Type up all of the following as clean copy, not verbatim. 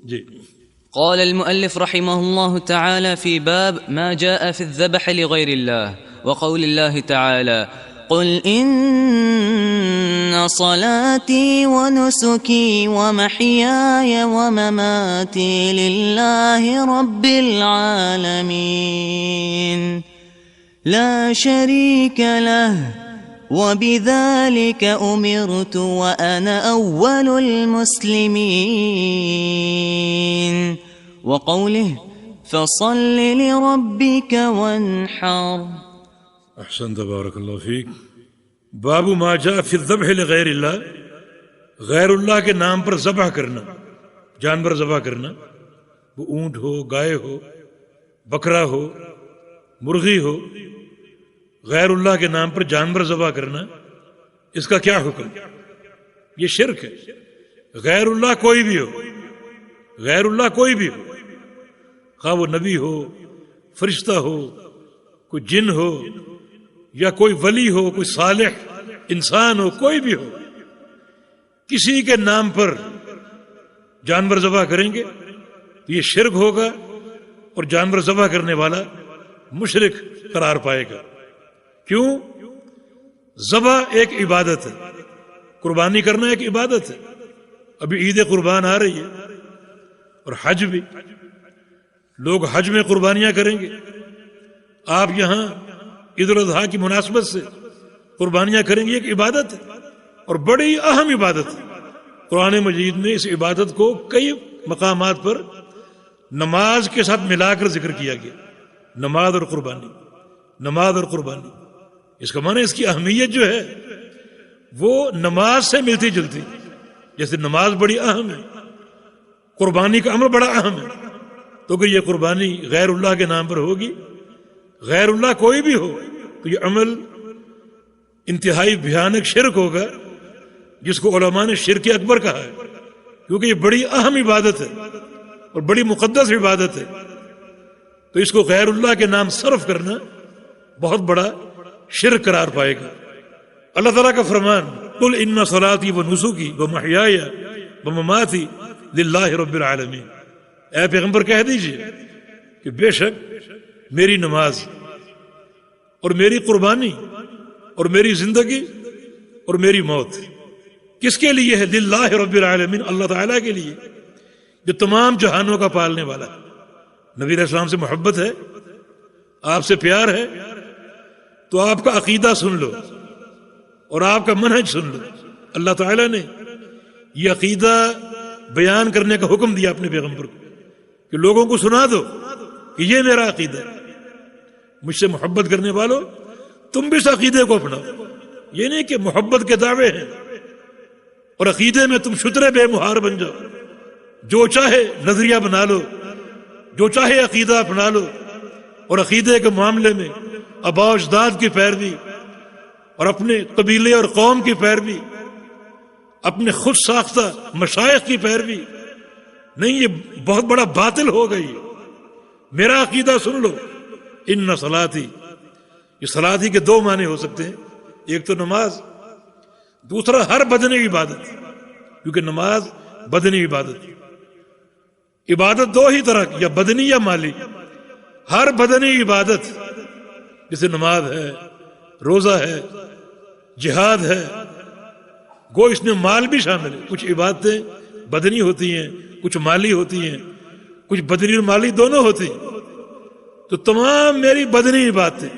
جی قال المؤلف رحمه الله تعالى في باب ما جاء في الذبح لغير الله وقول الله تعالى قل إن صلاتي ونسكي ومحياي ومماتي لله رب العالمين لا شريك له وبذلك أمرت وأنا أول المسلمين وقوله فصل لربك وانحر. احسن تبارک اللہ فیک. باب ما جاء فی الذبح لغیر اللہ، غیر اللہ کے نام پر ذبح کرنا، جانور ذبح کرنا، وہ اونٹ ہو، گائے ہو، بکرا ہو، مرغی ہو، غیر اللہ کے نام پر جانور ذبح کرنا، اس کا کیا حکم؟ یہ شرک ہے. غیر اللہ کوئی بھی ہو، غیر اللہ کوئی بھی ہو، خواہ وہ نبی ہو، فرشتہ ہو، کوئی جن ہو، یا کوئی ولی ہو، کوئی صالح انسان ہو، کوئی بھی ہو، کسی کے نام پر جانور ذبح کریں گے تو یہ شرک ہوگا اور جانور ذبح کرنے والا مشرک قرار پائے گا. کیوں؟ ذبح ایک عبادت ہے، قربانی کرنا ایک عبادت ہے. ابھی عید قربان آ رہی ہے اور حج بھی، لوگ حج میں قربانیاں کریں گے. آپ یہاں عید الاضحیٰ کی مناسبت سے قربانیاں کریں گے، ایک عبادت ہے اور بڑی اہم عبادت ہے. قرآن مجید میں اس عبادت کو کئی مقامات پر نماز کے ساتھ ملا کر ذکر کیا گیا. نماز اور قربانی، نماز اور قربانی، اس کا معنی اس کی اہمیت جو ہے وہ نماز سے ملتی جلتی. جیسے نماز بڑی اہم ہے، قربانی کا عمل بڑا اہم ہے، تو اگر یہ قربانی غیر اللہ کے نام پر ہوگی، غیر اللہ کوئی بھی ہو، تو یہ عمل انتہائی بھیانک شرک ہوگا، جس کو علماء نے شرک اکبر کہا ہے، کیونکہ یہ بڑی اہم عبادت ہے اور بڑی مقدس عبادت ہے. تو اس کو غیر اللہ کے نام صرف کرنا بہت بڑا شرک قرار پائے گا. اللہ تعالیٰ کا فرمان قل ان صلاتی و نسکی و محیای و مماتی للہ رب العالمین، اے پیغمبر کہہ دیجئے کہ بے شک میری نماز اور میری قربانی اور میری زندگی اور میری موت کس کے لیے ہے؟ للہ رب العالمین، اللہ تعالیٰ کے لیے جو تمام جہانوں کا پالنے والا ہے. نبی علیہ السلام سے محبت ہے، آپ سے پیار ہے، تو آپ کا عقیدہ سن لو اور آپ کا منہج سن لو. اللہ تعالیٰ نے یہ عقیدہ بیان کرنے کا حکم دیا اپنے پیغمبر کو کہ لوگوں کو سنا دو کہ یہ میرا عقیدہ ہے. مجھ سے محبت کرنے والوں تم بھی اس عقیدے کو اپناؤ. یہ نہیں کہ محبت کے دعوے ہیں اور عقیدے میں تم شترے بے مہار بن جاؤ، جو چاہے نظریہ بنا لو، جو چاہے عقیدہ اپنا لو، اور عقیدے کے معاملے میں آباء و اجداد کی پیروی اور اپنے قبیلے اور قوم کی پیروی، اپنے خود ساختہ مشائخ کی پیروی نہیں، یہ بہت بڑا باطل ہو گئی. میرا عقیدہ سن لو. ان صلاتی، یہ صلاتی کے دو معنی ہو سکتے ہیں، ایک تو نماز، دوسرا ہر بدنی عبادت، کیونکہ نماز بدنی عبادت. عبادت دو ہی طرح کی، یا بدنی یا مالی. ہر بدنی عبادت جیسے نماز ہے، روزہ ہے، جہاد ہے، گو اس میں مال بھی شامل ہے. کچھ عبادتیں بدنی ہوتی ہیں، کچھ مالی ہوتی ہیں، کچھ بدنی اور مالی دونوں ہوتی ہیں. تو تمام میری بدنی عبادتیں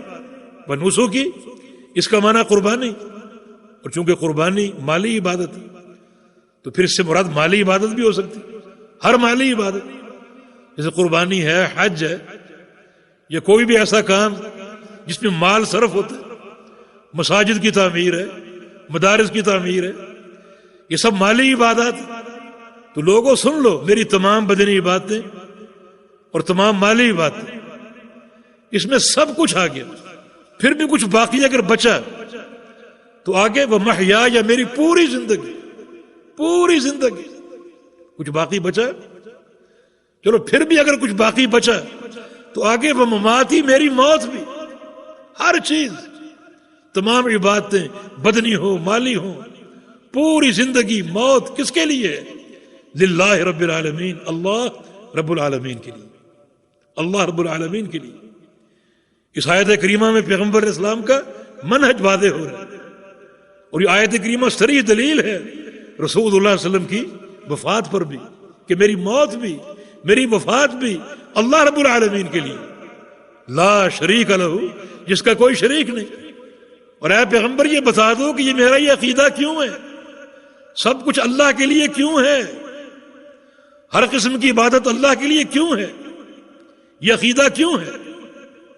بنوسو کی، اس کا معنی قربانی، اور چونکہ قربانی مالی عبادت ہے تو پھر اس سے مراد مالی عبادت بھی ہو سکتی، ہر مالی عبادت، جیسے قربانی ہے، حج ہے، یا کوئی بھی ایسا کام جس میں مال صرف ہوتا ہے. مساجد کی تعمیر ہے، مدارس کی تعمیر ہے، یہ سب مالی عبادات. تو لوگوں سن لو، میری تمام بدنی عبادتیں اور تمام مالی عبادتیں، اس میں سب کچھ آ گیا. پھر بھی کچھ باقی اگر بچا تو آگے وہ محیا، یا میری پوری زندگی، پوری زندگی کچھ باقی بچا. چلو پھر بھی اگر کچھ باقی بچا تو آگے وہ مماتی، میری موت بھی. ہر چیز، تمام عبادتیں بدنی ہو مالی ہو، پوری زندگی موت کس کے لیے ہے؟ للہ رب العالمین، اللہ رب العالمین کے لیے، اللہ رب العالمین کے لیے۔ اس آیت کریمہ میں پیغمبر علیہ السلام کا منہج واضح ہو رہا ہے، اور یہ آیت کریمہ صریح دلیل ہے رسول اللہ صلی اللہ علیہ وسلم کی وفات پر بھی، کہ میری موت بھی، میری وفات بھی اللہ رب العالمین کے لیے، لا شریک لہ، جس کا کوئی شریک نہیں۔ اور اے پیغمبر یہ بتا دو کہ یہ میرا یہ عقیدہ کیوں ہے، سب کچھ اللہ کے لیے کیوں ہے، ہر قسم کی عبادت اللہ کے لیے کیوں ہے، یہ عقیدہ کیوں ہے؟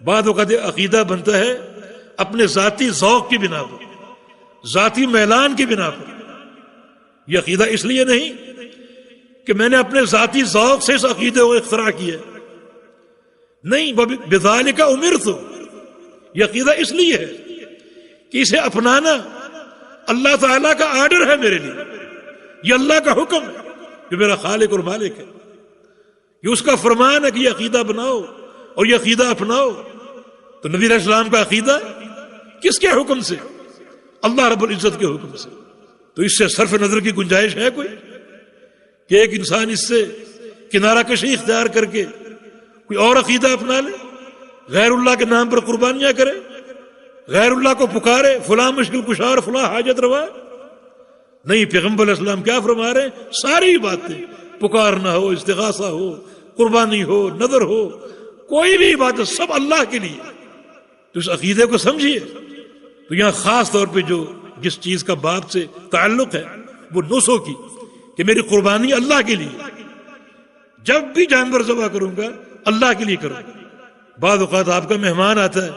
بعد اوقات عقیدہ بنتا ہے اپنے ذاتی ذوق کی بنا پر، ذاتی میلان کی بنا پر۔ یہ عقیدہ اس لیے نہیں کہ میں نے اپنے ذاتی ذوق سے اس عقیدے کو اختراع کیا، نہیں، بذالک امرت، یہ عقیدہ اس لیے ہے کہ اسے اپنانا اللہ تعالیٰ کا آرڈر ہے میرے لیے، یہ اللہ کا حکم ہے جو میرا خالق اور مالک ہے، یہ اس کا فرمان ہے کہ یہ عقیدہ بناؤ اور یہ عقیدہ اپناؤ۔ تو نبی علیہ السلام کا عقیدہ کس کے حکم سے؟ اللہ رب العزت کے حکم سے۔ تو اس سے صرف نظر کی گنجائش ہے کوئی کہ ایک انسان اس سے کنارہ کشی اختیار کر کے کوئی اور عقیدہ اپنا لے، غیر اللہ کے نام پر قربانیاں کرے، غیر اللہ کو پکارے، فلاں مشکل کشا، فلاں حاجت روا؟ نہیں، پیغمبر علیہ السلام کیا فرما رہے ہیں؟ ساری باتیں، پکارنا ہو، استغاثہ ہو، قربانی ہو، نذر ہو، کوئی بھی عبادت سب اللہ کے لیے۔ تو اس عقیدے کو سمجھیے۔ تو یہاں خاص طور پہ جو جس چیز کا باپ سے تعلق ہے وہ نسو کی، کہ میری قربانی اللہ کے لیے، جب بھی جانور ذبح کروں گا اللہ کے لیے کروں گا۔ بعض اوقات آپ کا مہمان آتا ہے،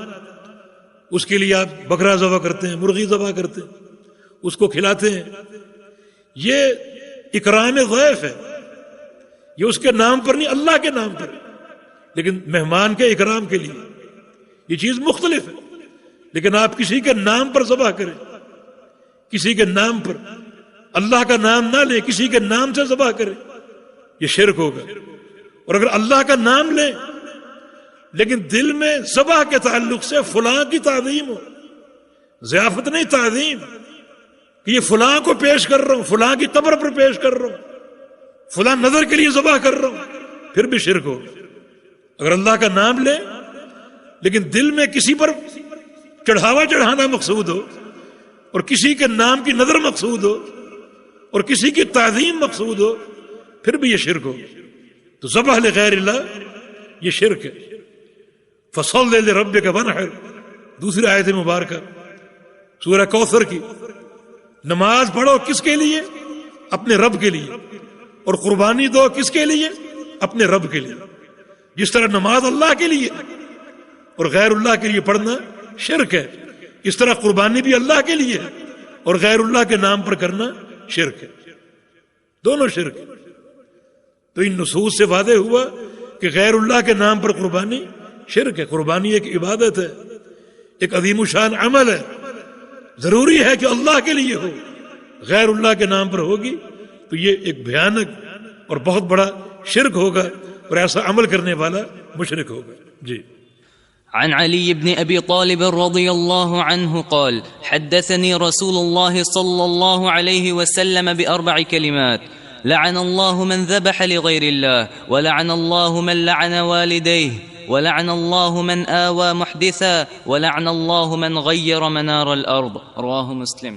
اس کے لیے آپ بکرا ذبح کرتے ہیں، مرغی ذبح کرتے ہیں، اس کو کھلاتے ہیں، یہ اکرام ضیف ہے، یہ اس کے نام پر نہیں، اللہ کے نام پر، لیکن مہمان کے اکرام کے لیے یہ چیز مختلف ہے۔ لیکن آپ کسی کے نام پر ذبح کریں، کسی کے نام پر، اللہ کا نام نہ لیں، کسی کے نام سے ذبح کریں، یہ شرک ہوگا۔ اور اگر اللہ کا نام لیں لیکن دل میں ذبح کے تعلق سے فلاں کی تعظیم ہو، ضیافت نہیں، تعظیم، کہ یہ فلاں کو پیش کر رہا ہوں، فلاں کی قبر پر پیش کر رہا ہوں، فلاں نظر کے لیے ذبح کر رہا ہوں، پھر بھی شرک ہو۔ اگر اللہ کا نام لے لیکن دل میں کسی پر چڑھاوا چڑھانا مقصود ہو، اور کسی کے نام کی نظر مقصود ہو، اور کسی کی تعظیم مقصود ہو، پھر بھی یہ شرک ہو۔ تو ذبح لغیر اللہ یہ شرک ہے۔ فصل لربک وانحر، دوسری آیت مبارکہ سورہ کوثر کی، نماز پڑھو کس کے لیے؟ اپنے رب کے لیے، اور قربانی دو کس کے لیے؟ اپنے رب کے لیے۔ جس طرح نماز اللہ کے لیے اور غیر اللہ کے لیے پڑھنا شرک ہے، اس طرح قربانی بھی اللہ کے لیے ہے اور غیر اللہ کے نام پر کرنا شرک ہے، دونوں شرک ہے۔ تو ان نصوص سے واضح ہوا کہ غیر اللہ کے نام پر قربانی شرک ہے۔ قربانی ایک عبادت ہے، ایک عظیم الشان عمل ہے، ضروری ہے کہ اللہ کے لیے ہو، غیر اللہ کے نام پر ہوگی تو یہ ایک بھیانک اور بہت بڑا شرک ہوگا، اور ایسا عمل کرنے والا مشرک ہوگا۔ جی۔ عن علي بن أبي طالب رضي الله عنه قال حدثني رسول الله صلى الله عليه وسلم بأربع كلمات: لعن الله من ذبح لغير الله، ولعن الله من لعن والديه، ولعن الله من آوى محدثا، ولعن الله من غير منار الأرض۔ رواه مسلم۔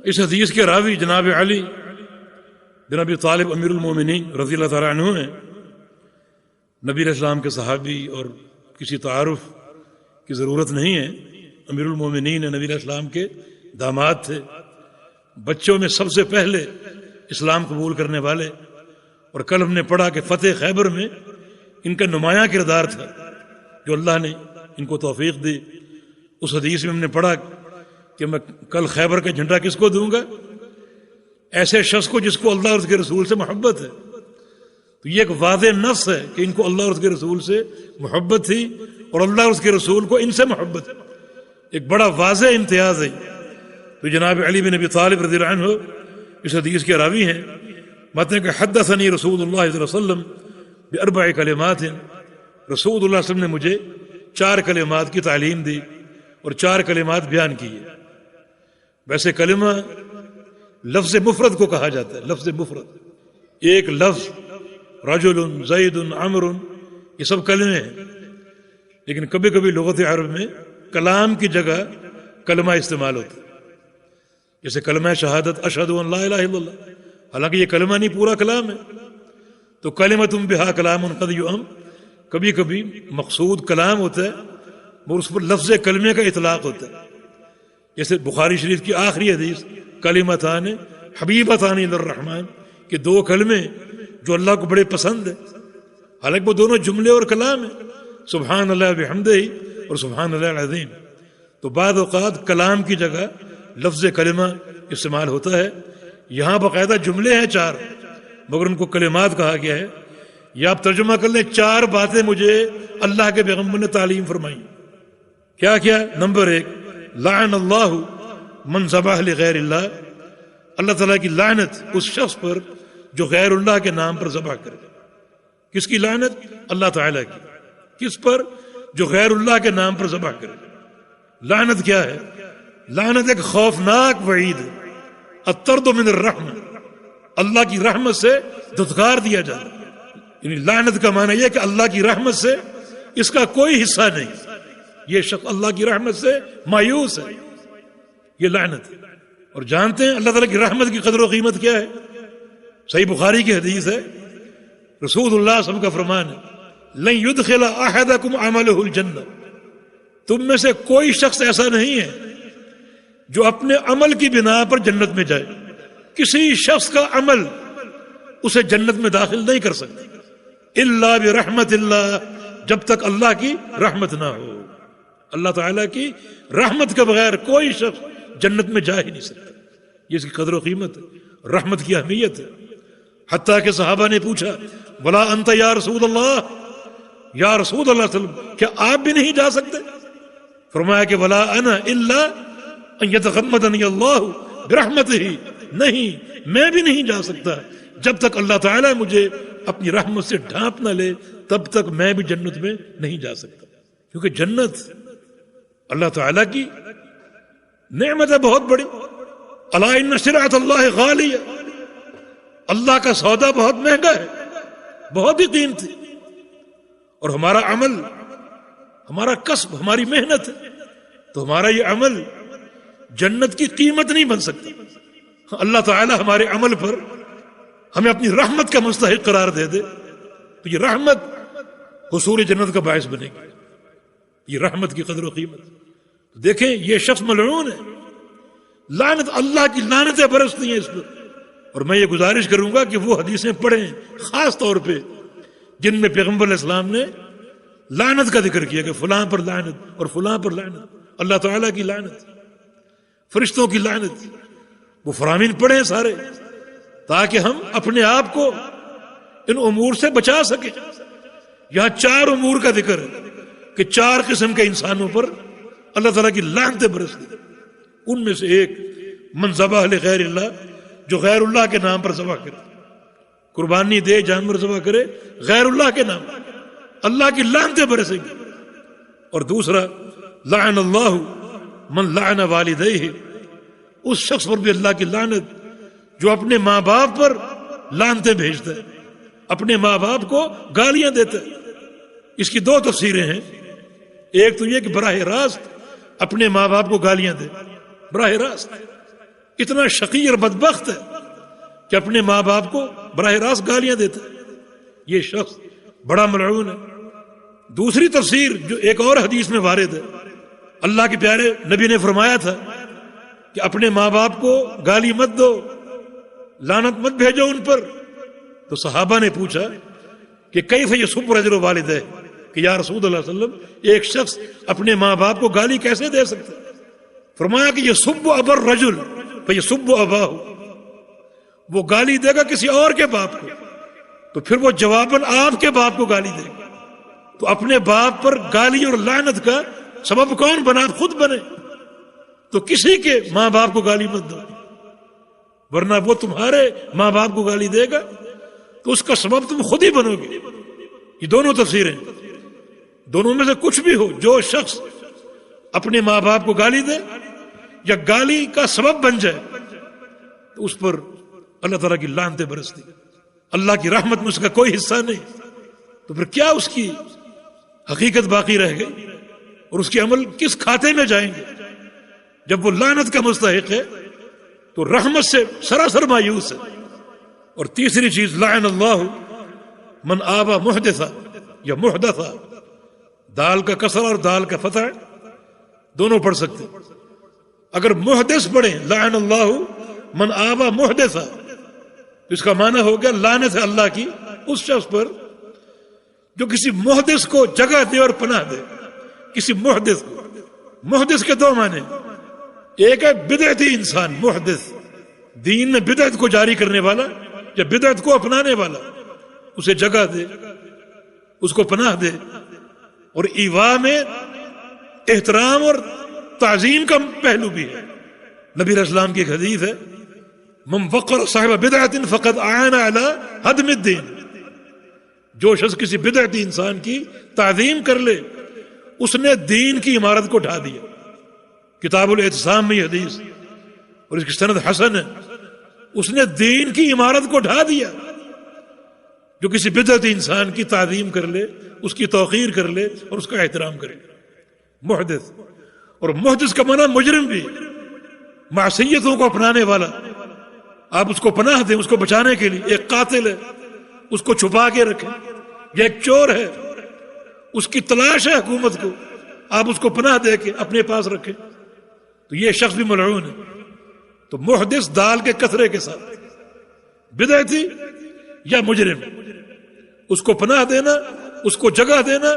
اس حدیث کے راوی جناب علی بن ابی طالب امیر المومنین رضی اللہ تعالیٰ عنہ ہیں۔ نبی علیہ السلام کے صحابی، اور کسی تعارف کی ضرورت نہیں ہے، امیر المومنین نبی علیہ السلام کے داماد تھے، بچوں میں سب سے پہلے اسلام قبول کرنے والے، اور کل ہم نے پڑھا کہ فتح خیبر میں ان کا نمایاں کردار تھا جو اللہ نے ان کو توفیق دی۔ اس حدیث میں ہم نے پڑھا کہ میں کل خیبر کا جھنڈا کس کو دوں گا؟ ایسے شخص کو جس کو اللہ اور اس کے رسول سے محبت ہے۔ تو یہ ایک واضح نص ہے کہ ان کو اللہ اور اس کے رسول سے محبت تھی، اور اللہ اور اس کے رسول کو ان سے محبت ہے، ایک بڑا واضح امتیاز ہے۔ تو جناب علی بن ابی طالب رضی اللہ عنہ اس حدیث کے راوی ہیں۔ متن کہ حدثنی رسول اللہ صلی اللہ علیہ وسلم باربع کلمات، رسول اللہ صلی اللہ علیہ وسلم نے مجھے 4 کلمات کی تعلیم دی اور 4 کلمات بیان کیے۔ ویسے کلمہ لفظ مفرد کو کہا جاتا ہے، لفظ مفرد ایک لفظ رجل، زید، عمر، یہ سب کلمے ہیں، لیکن کبھی کبھی لغت عرب میں کلام کی جگہ کلمہ استعمال ہوتا ہے، جیسے کلمہ شہادت اشہد ان لا الہ الا اللہ، حالانکہ یہ کلمہ نہیں، پورا کلام ہے، تو کلمۃ بہا کلام قد یؤم، کبھی کبھی مقصود کلام ہوتا ہے اور اس پر لفظ کلمے کا اطلاق ہوتا ہے، جیسے بخاری شریف کی آخری حدیث کلمتان حبیبتان الی الرحمن، کہ دو کلمے جو اللہ کو بڑے پسند ہیں، حالانکہ وہ دونوں جملے اور کلام ہیں، سبحان اللہ بحمدہ اور سبحان اللہ العظیم۔ تو بعض اوقات کلام کی جگہ لفظ کلمہ استعمال ہوتا ہے، یہاں باقاعدہ جملے ہیں 4 مگر ان کو کلمات کہا گیا ہے۔ یا آپ ترجمہ کر لیں، 4 باتیں مجھے اللہ کے پیغمبر نے تعلیم فرمائی۔ کیا کیا؟ نمبر 1، لعن اللہ من ذبح لغیر اللہ، اللہ تعالیٰ کی لعنت اس شخص پر جو غیر اللہ کے نام پر ذبح کرے۔ کس کی لعنت؟ اللہ تعالیٰ کی۔ کس پر؟ جو غیر اللہ کے نام پر ذبح کرے۔ لعنت کیا ہے؟ لعنت ایک خوفناک وعید ہے، الطرد من الرحمہ، اللہ کی رحمت سے دھتکار دیا جائے، یعنی لعنت کا معنی یہ کہ اللہ کی رحمت سے اس کا کوئی حصہ نہیں، یہ شخص اللہ کی رحمت سے مایوس ہے، یہ لعنت ہے۔ اور جانتے ہیں اللہ تعالیٰ کی رحمت کی قدر و قیمت کیا ہے؟ صحیح بخاری کی حدیث ہے، رسول اللہ صلی اللہ علیہ وسلم کا فرمان ہے، لن يدخل احدکم عملہ الجنہ، تم میں سے کوئی شخص ایسا نہیں ہے جو اپنے عمل کی بنا پر جنت میں جائے، کسی شخص کا عمل اسے جنت میں داخل نہیں کر سکتا، الا برحمت اللہ، جب تک اللہ کی رحمت نہ ہو۔ اللہ تعالیٰ کی رحمت کے بغیر کوئی شخص جنت میں جا ہی نہیں سکتا، یہ اس کی قدر و قیمت ہے، رحمت کی اہمیت ہے۔ حتیٰ کہ صحابہ نے پوچھا، ولا انت یا رسول اللہ، یا رسول اللہ صلی اللہ علیہ وسلم، کیا آپ بھی نہیں جا سکتے؟ فرمایا کہ ولا انا الا ان یتغمدنی اللہ برحمتہ، نہیں میں بھی نہیں جا سکتا جب تک اللہ تعالیٰ مجھے اپنی رحمت سے ڈھانپ نہ لے، تب تک میں بھی جنت میں نہیں جا سکتا، کیونکہ جنت اللہ تعالیٰ کی نعمت ہے بہت بڑی۔ الا ان شرعۃ اللہ غالیہ، اللہ کا سودا بہت مہنگا ہے، بہت ہی قیمتی، اور ہمارا عمل، ہمارا کسب، ہماری محنت ہے، تو ہمارا یہ عمل جنت کی قیمت نہیں بن سکتا۔ اللہ تعالیٰ ہمارے عمل پر ہمیں اپنی رحمت کا مستحق قرار دے دے تو یہ رحمت حصول جنت کا باعث بنے گی، یہ رحمت کی قدر و قیمت۔ دیکھیں یہ شخص ملعون ہے، لعنت، اللہ کی لعنتیں برستی ہیں اس پر۔ اور میں یہ گزارش کروں گا کہ وہ حدیثیں پڑھیں خاص طور پہ جن میں پیغمبر علیہ السلام نے لعنت کا ذکر کیا کہ فلاں پر لعنت اور فلاں پر لعنت، اللہ تعالیٰ کی لعنت، فرشتوں کی لعنت، وہ فرامین پڑھیں سارے تاکہ ہم اپنے آپ کو ان امور سے بچا سکیں۔ یہاں 4 امور کا ذکر ہے کہ 4 قسم کے انسانوں پر اللہ تعالیٰ کی لعنتیں برستی، ان میں سے ایک من ذبح لغیر اللہ، جو غیر اللہ کے نام پر ذبح کرے، قربانی دے، جانور ذبح کرے غیر اللہ کے نام، اللہ کی لعنتیں برسیں گی۔ اور دوسرا، لعن اللہ من لعن والدیہ، اس شخص پر بھی اللہ کی لعنت جو اپنے ماں باپ پر لعنتیں بھیجتا ہے، اپنے ماں باپ کو گالیاں دیتا ہے۔ اس کی 2 تفسیریں ہیں، ایک تو یہ کہ براہ راست اپنے ماں باپ کو گالیاں دے، براہ راست، اتنا شقی اور بدبخت ہے کہ اپنے ماں باپ کو براہ راست گالیاں دیتا ہے، یہ شخص بڑا ملعون ہے۔ دوسری تفسیر جو ایک اور حدیث میں وارد ہے، اللہ کے پیارے نبی نے فرمایا تھا کہ اپنے ماں باپ کو گالی مت دو، لعنت مت بھیجو ان پر۔ تو صحابہ نے پوچھا کہ کیف یسب رجل والدہ، کہ یا رسول اللہ صلی اللہ علیہ وسلم ایک شخص اپنے ماں باپ کو گالی کیسے دے سکتا؟ فرمایا کہ یسب ابا الرجل فیسب اباہ، وہ گالی دے گا کسی اور کے باپ کو تو پھر وہ جواباً آپ کے باپ کو گالی دے گا۔ تو اپنے باپ پر گالی اور لعنت کا سبب کون بنا؟ خود بنے۔ تو کسی کے ماں باپ کو گالی مت دو، ورنہ وہ تمہارے ماں باپ کو گالی دے گا تو اس کا سبب تم خود ہی بنو گے۔ یہ دونوں تفسیریں، دونوں میں سے کچھ بھی ہو، جو شخص اپنے ماں باپ کو گالی دے یا گالی کا سبب بن جائے تو اس پر اللہ تعالیٰ کی لعنتیں برستی، اللہ کی رحمت میں اس کا کوئی حصہ نہیں، تو پھر کیا اس کی حقیقت باقی رہ گئی، اور اس کے عمل کس کھاتے میں جائیں گے؟ جب وہ لعنت کا مستحق ہے تو رحمت سے سراسر مایوس ہے۔ اور تیسری چیز، لعن اللہ من آبا محدثا یا محدثا، دال کا کسر اور دال کا فتح دونوں پڑھ سکتے۔ اگر محدث پڑھیں لعن اللہ من آبا محدثا، اس کا معنی ہو گیا لعنت ہے اللہ کی اس شخص پر جو کسی محدث کو جگہ دے اور پناہ دے۔ کسی محدث کو، محدث کے دو معنی، ایک ہے بدعتی انسان، محدث دین میں بدعت کو جاری کرنے والا یا بدعت کو اپنانے والا، اسے جگہ دے، اس کو پناہ دے۔ اور ایوا میں احترام اور تعظیم کا پہلو بھی ہے۔ نبی علیہ السلام کی ایک حدیث ہے، من وقر صاحب بدعت فقد اعان علی ہدم الدین، جو شخص کسی بدعتی انسان کی تعظیم کر لے اس نے دین کی عمارت کو ڈھا دیا۔ کتاب الاعتصام میں یہ حدیث، اور اس کی سند حسن ہے، اس نے دین کی عمارت کو ڈھا دیا۔ جو کسی بدعتی انسان کی تعظیم کر لے، اس کی توقیر کر لے اور اس کا احترام کرے، محدث۔ اور محدث کا معنی مجرم بھی، معصیتوں کو اپنانے والا۔ آپ اس کو پناہ دیں اس کو بچانے کے لیے، ایک قاتل ہے اس کو چھپا کے رکھیں، یا ایک چور ہے اس کی تلاش ہے حکومت کو، آپ اس کو پناہ دے کے اپنے پاس رکھیں، تو یہ شخص بھی ملعون ہے۔ تو محدث دال کے کثرے کے ساتھ، بدعتی یا مجرم، اس کو پناہ دینا، اس کو جگہ دینا،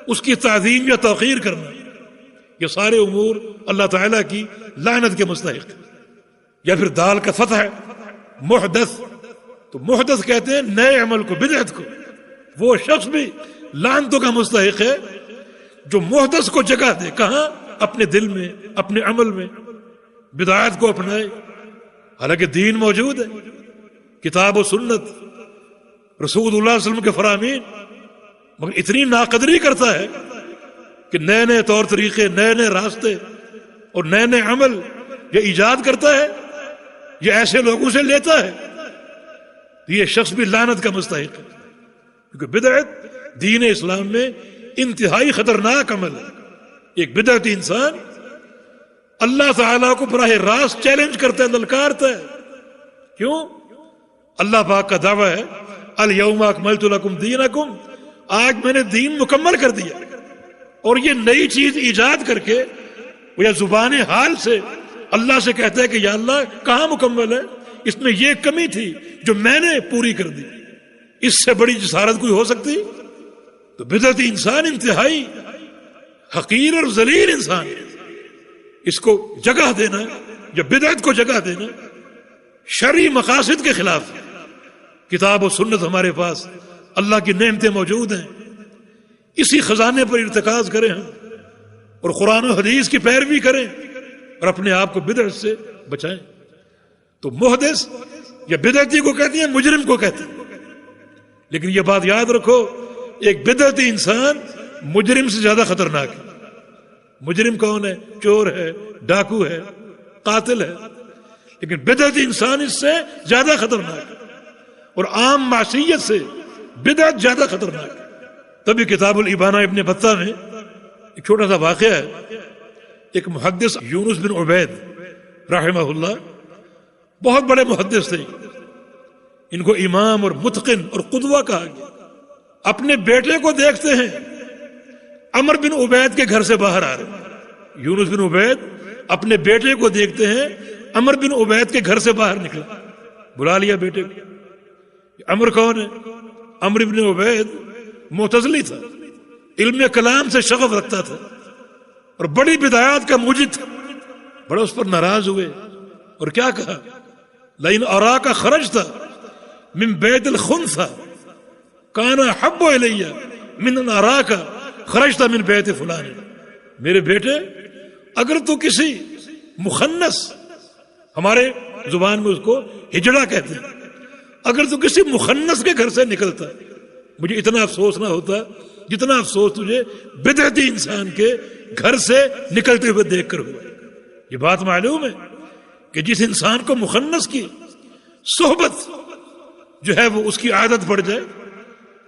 اس کی تعظیم یا توقیر کرنا، یہ سارے امور اللہ تعالیٰ کی لعنت کے مستحق۔ یا پھر دال کا فتح ہے، محدث، تو محدث کہتے ہیں نئے عمل کو، بدعت کو۔ وہ شخص بھی لعنتوں کا مستحق ہے جو محدث کو جگہ دے، کہاں؟ اپنے دل میں، اپنے عمل میں، بدعات کو اپنائے، حالانکہ دین موجود ہے، کتاب و سنت، رسول اللہ صلی اللہ علیہ وسلم کے فرامین، مگر اتنی ناقدری کرتا ہے کہ نئے نئے طور طریقے، نئے نئے راستے اور نئے نئے عمل یہ ایجاد کرتا ہے، یہ ایسے لوگوں سے لیتا ہے، تو یہ شخص بھی لعنت کا مستحق ہے، کیونکہ بدعت دین اسلام میں انتہائی خطرناک عمل ہے۔ ایک بدعتی انسان اللہ تعالیٰ کو براہ راست چیلنج کرتا ہے، للکارتا ہے۔ کیوں؟ اللہ پاک کا دعویٰ ہے، الیوم اکملت لکم دینکم، آج میں نے دین مکمل کر دیا، اور یہ نئی چیز ایجاد کر کے وہ یا زبان حال سے اللہ سے کہتا ہے کہ یا اللہ کہاں مکمل ہے، اس میں یہ کمی تھی جو میں نے پوری کر دی، اس سے بڑی جسارت کوئی ہو سکتی؟ تو بدعتی انسان انتہائی حقیر اور ذلیل انسان ہے، اس کو جگہ دینا یا بدعت کو جگہ دینا شرعی مقاصد کے خلاف ہے۔ کتاب و سنت ہمارے پاس، اللہ کی نعمتیں موجود ہیں، اسی خزانے پر ارتکاز کریں ہم، اور قرآن و حدیث کی پیروی کریں اور اپنے آپ کو بدعت سے بچائیں۔ تو محدث یا بدعتی کو کہتے ہیں، مجرم کو کہتے ہیں، لیکن یہ بات یاد رکھو، ایک بدعتی انسان مجرم سے زیادہ خطرناک ہے۔ مجرم کون ہے؟ چور ہے، ڈاکو ہے، قاتل ہے، لیکن بدعتی انسان اس سے زیادہ خطرناک ہے، اور عام معصیت سے بدعت زیادہ خطرناک ہے۔ تبھی کتاب الابانہ ابن بطہ میں ایک چھوٹا سا واقعہ ہے، ایک محدث یونس بن عبید رحمہ اللہ، بہت بڑے محدث تھے، ان کو امام اور متقن اور قدوہ کہا گیا۔ اپنے بیٹے کو دیکھتے ہیں عمر بن عبید کے گھر سے باہر آ رہے، یونس بن عبید اپنے بیٹے کو دیکھتے ہیں عمر بن عبید کے گھر سے باہر نکلا، بلا لیا بیٹے کو۔ عمر کون ہے؟ عمر بن عبید معتزلی تھا، علم کلام سے شغف رکھتا تھا اور بڑی بدعات کا مجد تھا، بڑا اس پر ناراض ہوئے اور کیا کہا، لئن اراک خرجت من بیت الخنثى کان احب الی من ان اراک خرجت من بیت فلان۔ میرے بیٹے، اگر تو کسی مخنث، ہمارے زبان میں اس کو ہجڑا کہتے ہیں، اگر تو کسی مخنث کے گھر سے نکلتا، مجھے اتنا افسوس نہ ہوتا جتنا افسوس تجھے بدعتی انسان کے گھر سے نکلتے ہوئے دیکھ کر ہوا۔ یہ بات معلوم ہے کہ جس انسان کو مخنث کی صحبت جو ہے وہ اس کی عادت پڑ جائے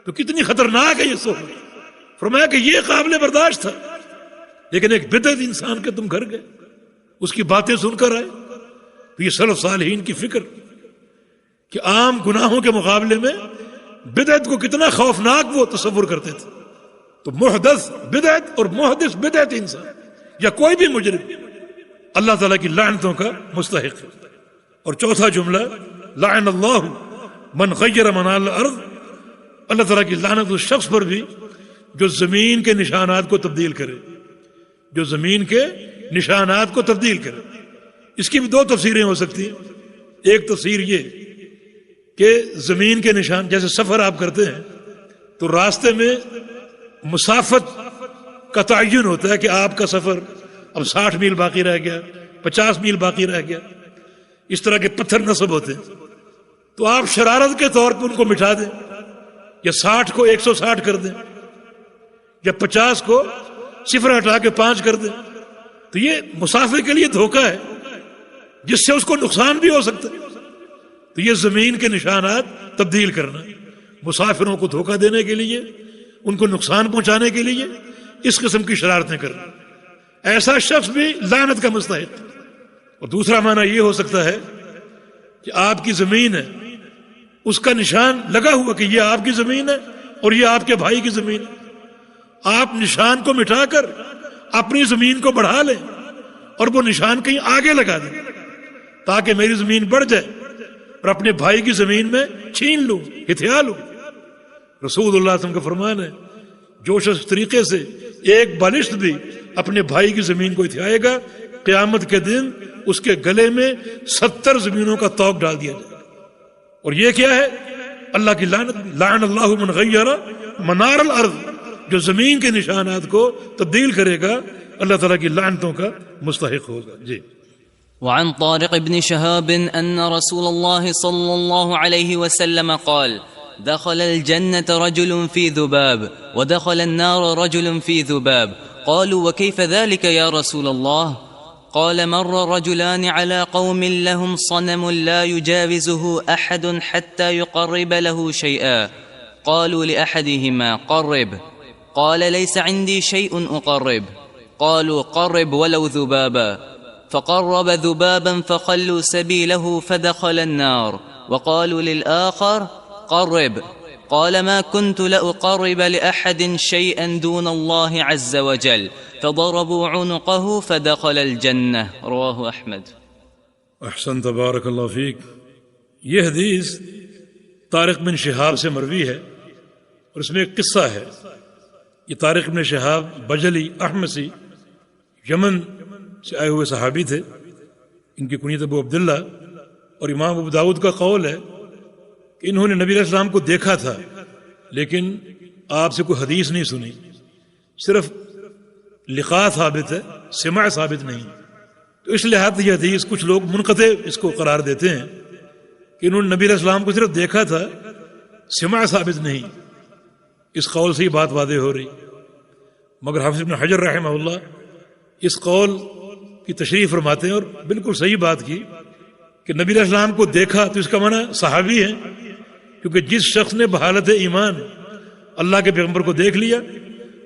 تو کتنی خطرناک ہے یہ صحبت۔ فرمایا کہ یہ قابل برداشت تھا، لیکن ایک بدعت انسان کے تم گھر گئے، اس کی باتیں سن کر آئے۔ تو یہ سلف صالحین کی فکر کہ عام گناہوں کے مقابلے میں بدعت کو کتنا خوفناک وہ تصور کرتے تھے۔ تو محدث بدعت اور محدث بدعت انسان یا کوئی بھی مجرم اللہ تعالیٰ کی لعنتوں کا مستحق ہے۔ اور چوتھا جملہ لعن اللہ من غیر منال الارض، اللہ تعالیٰ کی لعنت اس شخص پر بھی جو زمین کے نشانات کو تبدیل کرے، جو زمین کے نشانات کو تبدیل کرے۔ اس کی بھی دو تفسیریں ہو سکتی ہیں۔ ایک تفسیر یہ کہ زمین کے نشان، جیسے سفر آپ کرتے ہیں تو راستے میں مسافت کا تعین ہوتا ہے کہ آپ کا سفر اب 60 میل باقی رہ گیا، 50 میل باقی رہ گیا، اس طرح کے پتھر نصب ہوتے ہیں۔ تو آپ شرارت کے طور پر ان کو مٹا دیں، یا 60 کو 160 کر دیں، یا 50 کو صفر ہٹا کے 5 کر دیں۔ تو یہ مسافر کے لیے دھوکہ ہے جس سے اس کو نقصان بھی ہو سکتا ہے۔ تو یہ زمین کے نشانات تبدیل کرنا، مسافروں کو دھوکہ دینے کے لیے، ان کو نقصان پہنچانے کے لیے اس قسم کی شرارتیں کرنا، ایسا شخص بھی لعنت کا مستحق۔ اور دوسرا معنی یہ ہو سکتا ہے کہ آپ کی زمین ہے، اس کا نشان لگا ہوا کہ یہ آپ کی زمین ہے اور یہ آپ کے بھائی کی زمین ہے، آپ نشان کو مٹا کر اپنی زمین کو بڑھا لیں اور وہ نشان کہیں آگے لگا دیں تاکہ میری زمین بڑھ جائے اور اپنے بھائی کی زمین میں چھین لوں، ہتھیا لوں۔ رسول اللہ صلی اللہ علیہ وسلم کا فرمان ہے جو شخص طریقے سے ایک بالشت بھی اپنے بھائی کی زمین کو ہتھیائے گا، قیامت کے دن اس کے گلے میں 70 زمینوں کا توق ڈال دیا جائے گا۔ اور یہ کیا ہے؟ اللہ کی لعنت۔ لعن اللہ من غیر منار الارض، جو زمین کے نشانات کو تبدیل کرے گا اللہ تعالیٰ کی لعنتوں کا مستحق ہوگا۔ جی۔ وعن طارق بن شهاب أن رسول الله صلى الله عليه وسلم قال: دخل الجنة رجل في ذباب ودخل النار رجل في ذباب. قالوا: وكيف ذلك يا رسول الله؟ قال: مر رجلان على قوم لهم صنم لا يجاوزه أحد حتى يقرب له شيئا. قالوا لأحدهما: قرب. قال: ليس عندي شيء أقرب. قالوا: قرب ولو ذبابا. فقرب ذبابا فخلوا سبيله فدخل النار. وقالوا للآخر: قرب. قال: ما كنت لأقرب لأحد شيئا دون الله عز وجل. فضربوا عنقه فدخل الجنة. رواه أحمد. احسن تبارک اللہ فیک۔ یہ حدیث طارق بن شہاب سے مروی ہے اور اس میں ایک قصہ ہے۔ یہ طارق بن شہاب بجلی احمسی یمن سے آئے ہوئے صحابی تھے، ان کی کنیت ابو عبداللہ، اور امام ابو داؤد کا قول ہے کہ انہوں نے نبی علیہ السلام کو دیکھا تھا لیکن آپ سے کوئی حدیث نہیں سنی، صرف لقاء ثابت ہے، سماع ثابت نہیں۔ تو اس لحاظ یہ حدیث کچھ لوگ منقطع اس کو قرار دیتے ہیں کہ انہوں نے نبی علیہ السلام کو صرف دیکھا تھا، سماع ثابت نہیں۔ اس قول سے ہی بات واضح ہو رہی، مگر حافظ ابن حجر رحمہ اللہ اس قول کی تشریح فرماتے ہیں اور بالکل صحیح بات کی کہ نبی علیہ السلام کو دیکھا تو اس کا معنی صحابی ہے، کیونکہ جس شخص نے بحالت ایمان اللہ کے پیغمبر کو دیکھ لیا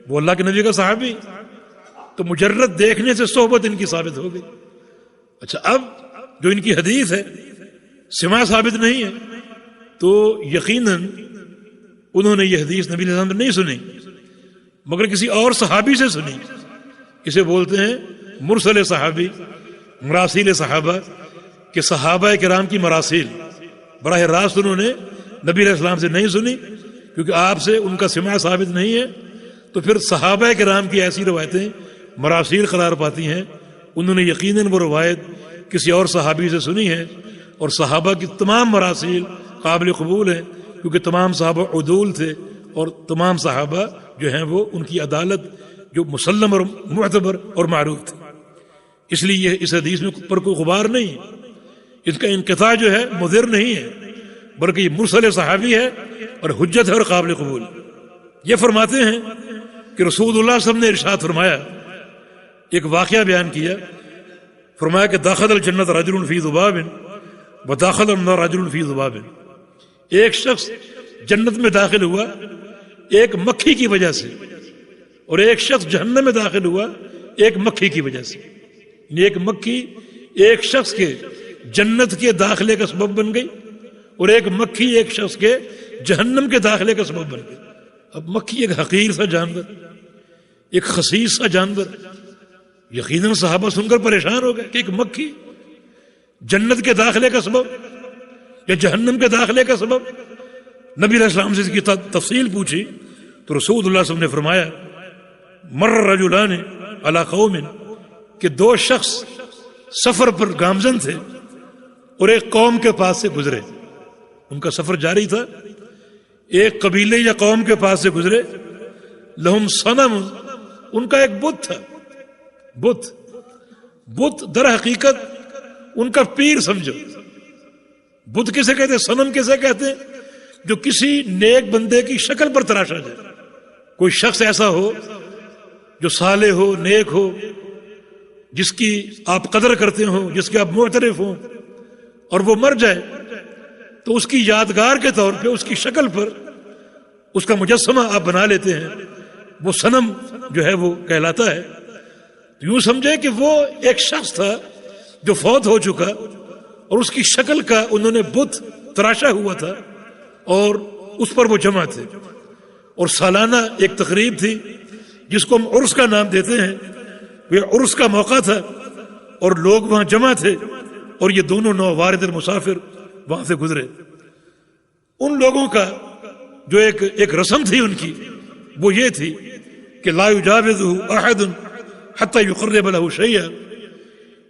وہ اللہ کے نبی کا صحابی، تو مجرد دیکھنے سے صحبت ان کی ثابت ہو گئی۔ اچھا، اب جو ان کی حدیث ہے سماع ثابت نہیں ہے، تو یقیناً انہوں نے یہ حدیث نبی علیہ السلام سے نہیں سنی مگر کسی اور صحابی سے سنی۔ اسے بولتے ہیں مرسل صحابی، مراسیل صحابہ، کہ صحابہ کرام کی مراسیل براہ راست انہوں نے نبی علیہ السلام سے نہیں سنی، کیونکہ آپ سے ان کا سماع ثابت نہیں ہے، تو پھر صحابہ کرام کی ایسی روایتیں مراسیل قرار پاتی ہیں۔ انہوں نے یقیناً وہ روایت کسی اور صحابی سے سنی ہے، اور صحابہ کی تمام مراسیل قابل قبول ہیں کیونکہ تمام صحابہ عدول تھے، اور تمام صحابہ جو ہیں وہ ان کی عدالت جو مسلم اور معتبر اور معروف تھی، اس لیے اس حدیث میں پر کوئی غبار نہیں، اس کا انقطاع جو ہے مضر نہیں ہے، بلکہ یہ مرسل صحابی ہے اور حجت ہے اور قابل قبول۔ یہ فرماتے ہیں کہ رسول اللہ صلی اللہ علیہ وسلم نے ارشاد فرمایا، ایک واقعہ بیان کیا، فرمایا کہ داخل الجنت رجل فی ذباب وداخل النار رجل فی ذباب۔ ایک شخص جنت میں داخل ہوا ایک مکھی کی وجہ سے، اور ایک شخص جہنم میں داخل ہوا ایک مکھی کی وجہ سے. یعنی ایک مکھی ایک شخص کے جنت کے داخلے کا سبب بن گئی، اور ایک مکھی ایک شخص کے جہنم کے داخلے کا سبب بن گئی. اب مکھی ایک حقیر سا جانور، ایک خسیس سا جانور، یقیناً صحابہ سن کر پریشان ہو گئے کہ ایک مکھی جنت کے داخلے کا سبب یا جہنم کے داخلے کا سبب. نبی علیہ السلام سے اس کی تفصیل پوچھی تو رسول اللہ صلی اللہ علیہ وسلم نے فرمایا مر رجلان علی قوم، کہ دو شخص سفر پر گامزن تھے اور ایک قوم کے پاس سے گزرے. ان کا سفر جاری تھا، ایک قبیلے یا قوم کے پاس سے گزرے. لہم صنم، ان کا ایک بت تھا. بت در حقیقت ان کا پیر سمجھو. بت کسے کہتے ہیں؟ صنم کسے کہتے ہیں؟ جو کسی نیک بندے کی شکل پر تراشا جائے. کوئی شخص ایسا ہو جو صالح ہو، نیک ہو، جس کی آپ قدر کرتے ہو، جس کے آپ معترف ہوں، اور وہ مر جائے تو اس کی یادگار کے طور پہ اس کی شکل پر اس کا مجسمہ آپ بنا لیتے ہیں. وہ صنم جو ہے وہ کہلاتا ہے. یوں سمجھے کہ وہ ایک شخص تھا جو فوت ہو چکا، اور اس کی شکل کا انہوں نے بت تراشا ہوا تھا اور اس پر وہ جمع تھے. اور سالانہ ایک تقریب تھی جس کو ہم عرس کا نام دیتے ہیں. یہ عرس کا موقع تھا اور لوگ وہاں جمع تھے، اور یہ دونوں نووارد المسافر وہاں سے گزرے. ان لوگوں کا جو ایک رسم تھی ان کی، وہ یہ تھی کہ لا یجاوزہ احد حتی یقرب لہ شیئا،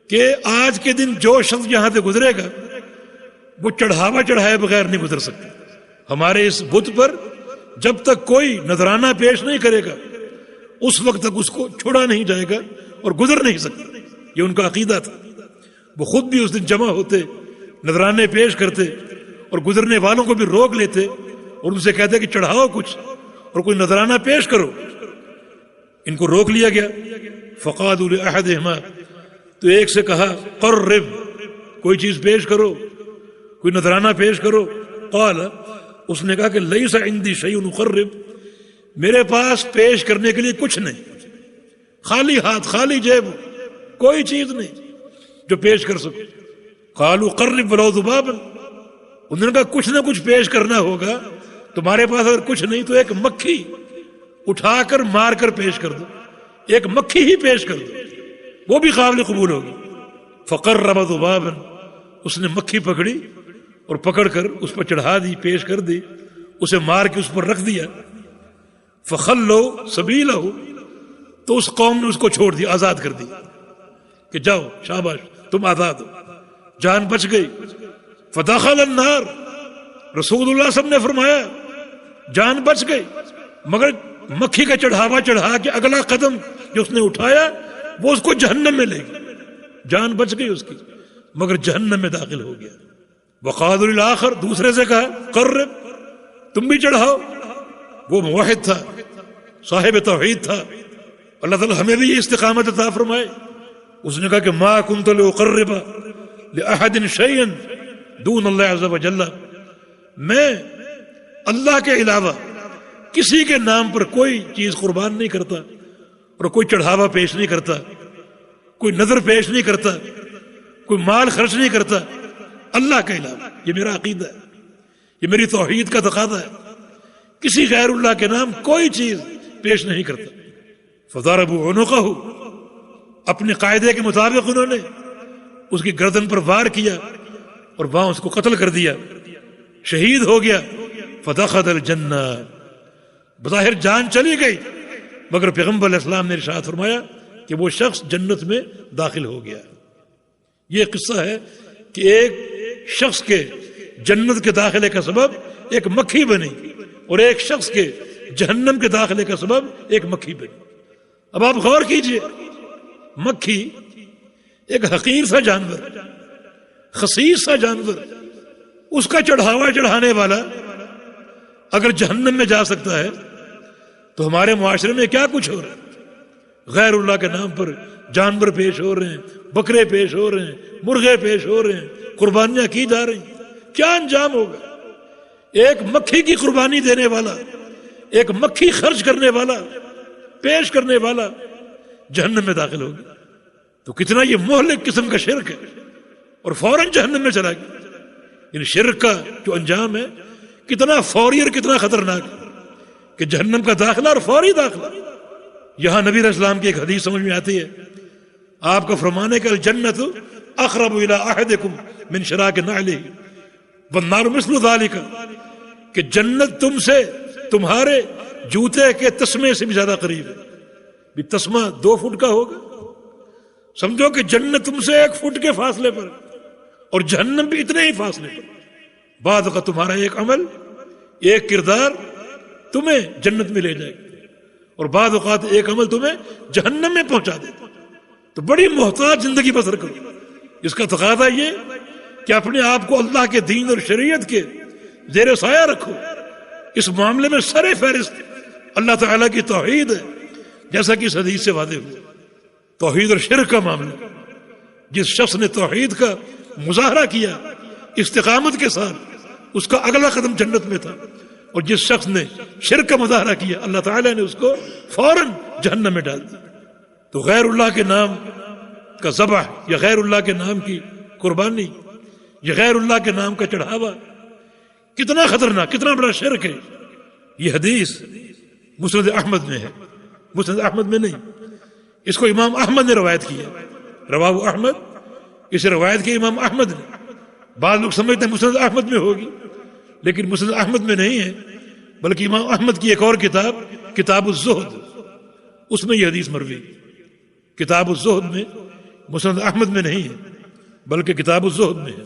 کہ آج کے دن جو شخص یہاں سے گزرے گا وہ چڑھاوا چڑھائے بغیر نہیں گزر سکتا. ہمارے اس بت پر جب تک کوئی نذرانہ پیش نہیں کرے گا اس وقت تک اس کو چھوڑا نہیں جائے گا اور گزر نہیں سکتا. یہ ان کا عقیدہ تھا. وہ خود بھی اس دن جمع ہوتے، نذرانے پیش کرتے، اور گزرنے والوں کو بھی روک لیتے اور ان سے کہتے کہ چڑھاؤ کچھ اور کوئی نذرانہ پیش کرو. ان کو روک لیا گیا. فقالوا لأحدهما، تو ایک سے کہا قرب، کوئی چیز پیش کرو، کوئی نذرانہ پیش کرو. قال، اس نے کہا کہ لیس عندی شیء اقرب، میرے پاس پیش کرنے کے لیے کچھ نہیں، خالی ہاتھ خالی جیب، کوئی چیز نہیں جو پیش کر سکو. قالوا قرب ولو ذبابا، انہوں نے کہا کچھ نہ کچھ پیش کرنا ہوگا، تمہارے پاس اگر کچھ نہیں تو ایک مکھی اٹھا کر مار کر پیش کر دو، ایک مکھی ہی پیش کر دو، وہ بھی قابل قبول ہوگی. فقرب ذبابا، اس نے مکھی پکڑی اور پکڑ کر اس پر چڑھا دی، پیش کر دی، اسے مار کے اس پر رکھ دیا. فخلوا سبیلہ، تو اس قوم نے اس کو چھوڑ دیا، آزاد کر دی کہ جاؤ شاباش تم آزاد ہو، جان بچ گئی. فدخل النار، رسول اللہ صلی اللہ علیہ وسلم نے فرمایا جان بچ گئی، مگر مکھی کا چڑھاوا چڑھا کے اگلا قدم جو اس نے اٹھایا وہ اس کو جہنم میں لے گئی. جان بچ گئی اس کی مگر جہنم میں داخل ہو گیا. وقال للآخر، دوسرے سے کہا قرب، تم بھی چڑھاؤ. وہ موحد تھا، صاحب توحید تھا. اللہ تعالیٰ ہمیں بھی یہ استقامت عطا فرمائے. اس نے کہا کہ ما کنت لأقرب لأحد شیئا دون اللہ عز وجل، میں اللہ کے علاوہ کسی کے نام پر کوئی چیز قربان نہیں کرتا اور کوئی چڑھاوا پیش نہیں کرتا، کوئی نظر پیش نہیں کرتا، کوئی مال خرچ نہیں کرتا اللہ کے علاوہ. یہ میرا عقیدہ ہے، یہ میری توحید کا تقاضا ہے. کسی غیر اللہ کے نام کوئی چیز پیش نہیں کرتا. فضربوا عنقہ، اپنے قاعدے کے مطابق انہوں نے اس کی گردن پر وار کیا اور وہاں اس کو قتل کر دیا، شہید ہو گیا. فدخل الجنہ، بظاہر جان چلی گئی مگر پیغمبر علیہ السلام نے ارشاد فرمایا کہ وہ شخص جنت میں داخل ہو گیا. یہ قصہ ہے کہ ایک شخص کے جنت کے داخلے کا سبب ایک مکھی بنی اور ایک شخص کے جہنم کے داخلے کا سبب ایک مکھی بنی. اب آپ غور کیجئے، مکھی ایک حقیر سا جانور، خسیس سا جانور، اس کا چڑھاوا چڑھانے والا اگر جہنم میں جا سکتا ہے تو ہمارے معاشرے میں کیا کچھ ہو رہا ہے. غیر اللہ کے نام پر جانور پیش ہو رہے ہیں، بکرے پیش ہو رہے ہیں، مرغے پیش ہو رہے ہیں، قربانیاں کی جا رہی ہیں. کیا انجام ہوگا؟ ایک مکھی کی قربانی دینے والا، ایک مکھی خرچ کرنے والا، پیش کرنے والا جہنم میں داخل ہوگا۔ تو کتنا یہ مہلک قسم کا شرک ہے، اور فوراً جہنم میں چلا گیا۔ یعنی شرک کا جو انجام ہے کتنا فوری اور کتنا خطرناک ہے کہ جہنم کا داخلہ اور فوری داخلہ۔ یہاں نبی علیہ السلام کی ایک حدیث سمجھ میں آتی ہے، آپ کا فرمانے کا الجنت اقرب الی احدکم من شراک نعلہ والنار مثل ذلک، کہ جنت تم سے تمہارے جوتے کے تسمے سے بھی زیادہ قریب ہے۔ بھی تسمہ 2 فٹ کا ہوگا، سمجھو کہ جنت تم سے 1 فٹ کے فاصلے پر، اور جہنم بھی اتنے ہی فاصلے پر۔ بعد کا تمہارا ایک عمل، ایک کردار تمہیں جنت میں لے جائے گا، اور بعض اوقات ایک عمل تمہیں جہنم میں پہنچا دے۔ تو بڑی محتاط زندگی بسر کرو۔ اس کا تقاضا یہ کہ اپنے آپ کو اللہ کے دین اور شریعت کے زیر سایہ رکھو۔ اس معاملے میں سر فہرست اللہ تعالیٰ کی توحید ہے، جیسا کہ اس حدیث سے واضح ہوا۔ توحید اور شرک کا معاملہ، جس شخص نے توحید کا مظاہرہ کیا استقامت کے ساتھ، اس کا اگلا قدم جنت میں تھا، اور جس شخص نے شرک کا مظاہرہ کیا اللہ تعالیٰ نے اس کو فوراً جہنم میں ڈال دیا۔ تو غیر اللہ کے نام کا ذبح یا غیر اللہ کے نام کی قربانی یا غیر اللہ کے نام کا چڑھاوا کتنا خطرناک، کتنا بڑا شرک ہے۔ یہ حدیث مسند احمد میں ہے، مسند احمد میں نہیں، اس کو امام احمد نے روایت کی ہے، رواہ احمد، اسے روایت کی امام احمد نے۔ بعض لوگ سمجھتے ہیں مسند احمد میں ہوگی، لیکن مسند احمد میں نہیں ہے، بلکہ امام احمد کی ایک اور کتاب کتاب الزہد، اس میں یہ حدیث مروی۔ کتاب الزہد میں، مسند احمد میں نہیں ہے بلکہ کتاب الزہد میں ہے۔